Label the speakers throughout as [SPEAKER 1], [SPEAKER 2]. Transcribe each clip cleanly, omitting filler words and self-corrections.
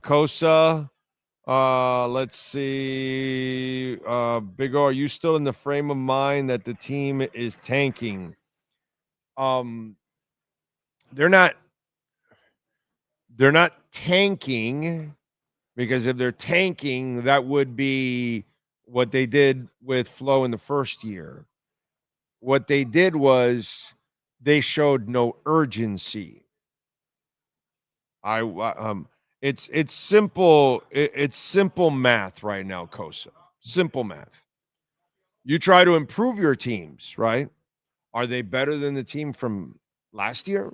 [SPEAKER 1] Kosa. Let's see. Big O, are you still in the frame of mind that the team is tanking? They're not tanking, because if they're tanking, that would be what they did with Flo in the first year. What they did was they showed no urgency. It's simple. It's simple math right now, Kosa. Simple math. You try to improve your teams, right? Are they better than the team from last year?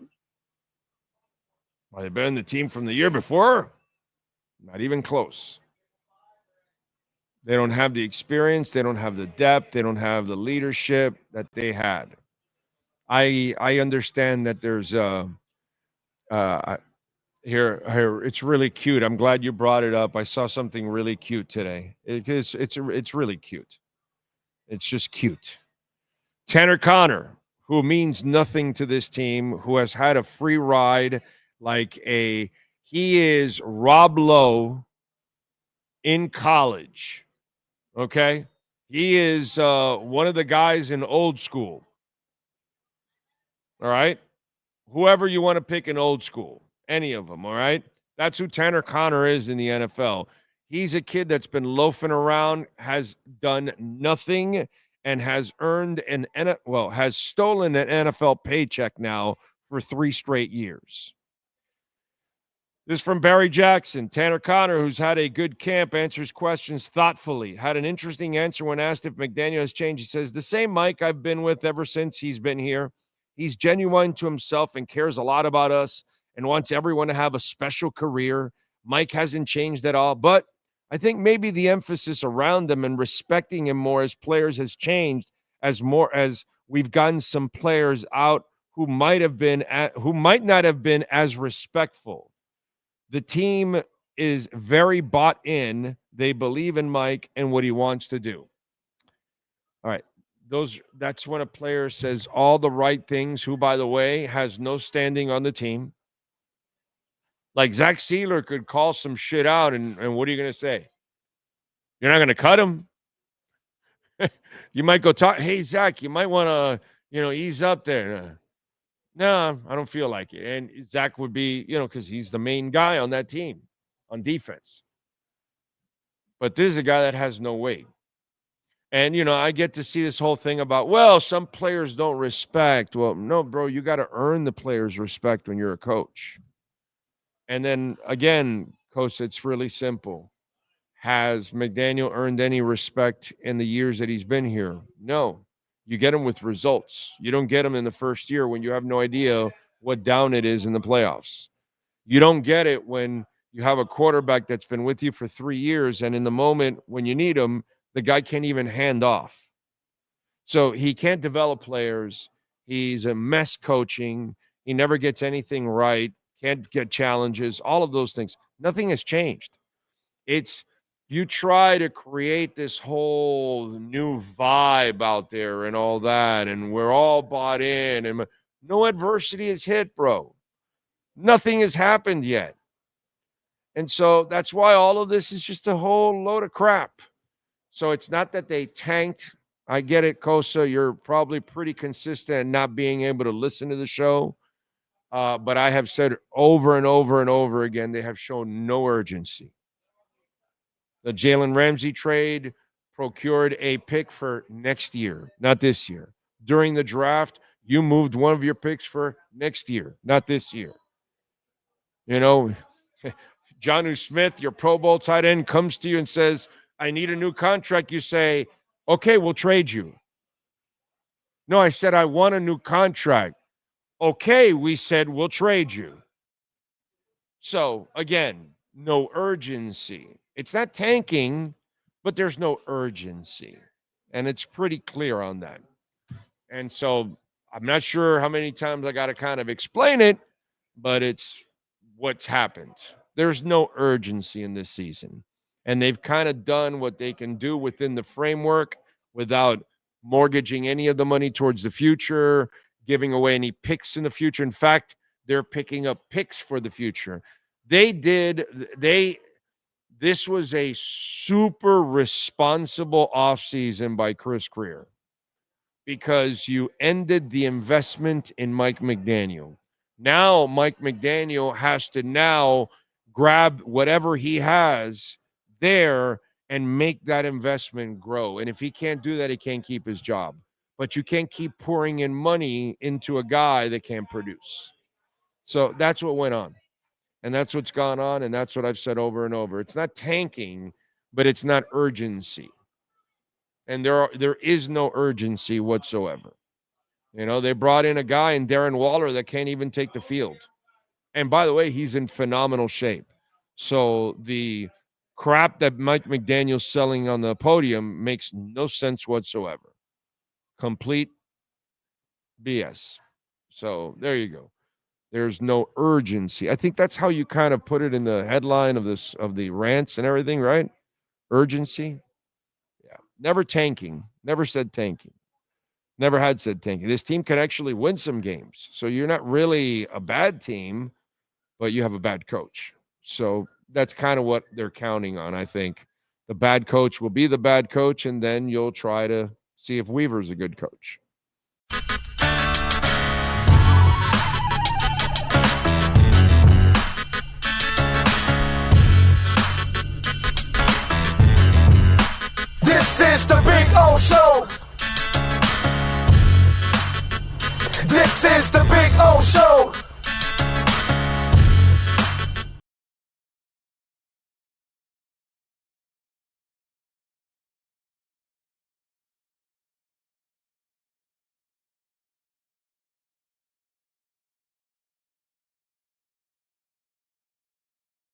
[SPEAKER 1] Are they better than the team from the year before? Not even close. They don't have the experience. They don't have the depth. They don't have the leadership that they had. I understand that there's here it's really cute. I'm glad you brought it up. I saw something really cute today. It's really cute. It's just cute. Tanner Connor, who means nothing to this team, who has had a free ride he is Rob Lowe in college. Okay? He is one of the guys in old school. All right? Whoever you want to pick in old school, any of them, all right? That's who Tanner Connor is in the NFL. He's a kid that's been loafing around, has done nothing, and has has stolen an NFL paycheck now for 3 straight years. This is from Barry Jackson. Tanner Connor, who's had a good camp, answers questions thoughtfully. Had an interesting answer when asked if McDaniel has changed. He says, the same Mike I've been with ever since he's been here. He's genuine to himself and cares a lot about us and wants everyone to have a special career. Mike hasn't changed at all, but I think maybe the emphasis around him and respecting him more as players has changed as we've gotten some players out who might not have been as respectful. The team is very bought in. They believe in Mike and what he wants to do. All right. That's when a player says all the right things, who, by the way, has no standing on the team. Like Zach Sealer could call some shit out, and what are you going to say? You're not going to cut him? You might go talk, hey, Zach, you might want to, ease up there. No, I don't feel like it. And Zach would be, because he's the main guy on that team on defense. But this is a guy that has no weight. And, I get to see this whole thing about, well, some players don't respect. Well, no, bro, you got to earn the players' respect when you're a coach. And then, again, Coach, it's really simple. Has McDaniel earned any respect in the years that he's been here? No. You get him with results. You don't get him in the first year when you have no idea what down it is in the playoffs. You don't get it when you have a quarterback that's been with you for 3 years, and in the moment when you need him, the guy can't even hand off. So he can't develop players. He's a mess coaching. He never gets anything right. Can't get challenges. All of those things. Nothing has changed. It's you try to create this whole new vibe out there and all that, and we're all bought in, and no adversity has hit, bro. Nothing has happened yet. And so that's why all of this is just a whole load of crap. So it's not that they tanked. I get it, Kosa. You're probably pretty consistent in not being able to listen to the show. But I have said over and over and over again, they have shown no urgency. The Jalen Ramsey trade procured a pick for next year, not this year. During the draft, you moved one of your picks for next year, not this year. Jonnu Smith, your Pro Bowl tight end, comes to you and says, I need a new contract. You say, okay, we'll trade you. No, I said, I want a new contract. Okay, we said, we'll trade you. So, again, no urgency. It's not tanking, but there's no urgency. And it's pretty clear on that. And so I'm not sure how many times I got to kind of explain it, but it's what's happened. There's no urgency in this season. And they've kind of done what they can do within the framework without mortgaging any of the money towards the future, giving away any picks in the future. In fact, they're picking up picks for the future. They This was a super responsible offseason by Chris Greer because you ended the investment in Mike McDaniel. Now Mike McDaniel has to now grab whatever he has there and make that investment grow. And if he can't do that, he can't keep his job. But you can't keep pouring in money into a guy that can't produce. So that's what went on. And that's what's gone on. And that's what I've said over and over. It's not tanking, but it's not urgency. And there is no urgency whatsoever. You know, they brought in a guy in Darren Waller that can't even take the field. And by the way, he's in phenomenal shape. So the crap that Mike McDaniel's selling on the podium makes no sense whatsoever. Complete BS. So there you go. There's no urgency. I think that's how you kind of put it in the headline of this of the rants and everything, right? Urgency. Yeah. Never tanking. Never said tanking. Never had said tanking. This team can actually win some games. So you're not really a bad team, but you have a bad coach. So that's kind of what they're counting on, I think. The bad coach will be the bad coach, and then you'll try to see if Weaver's a good coach.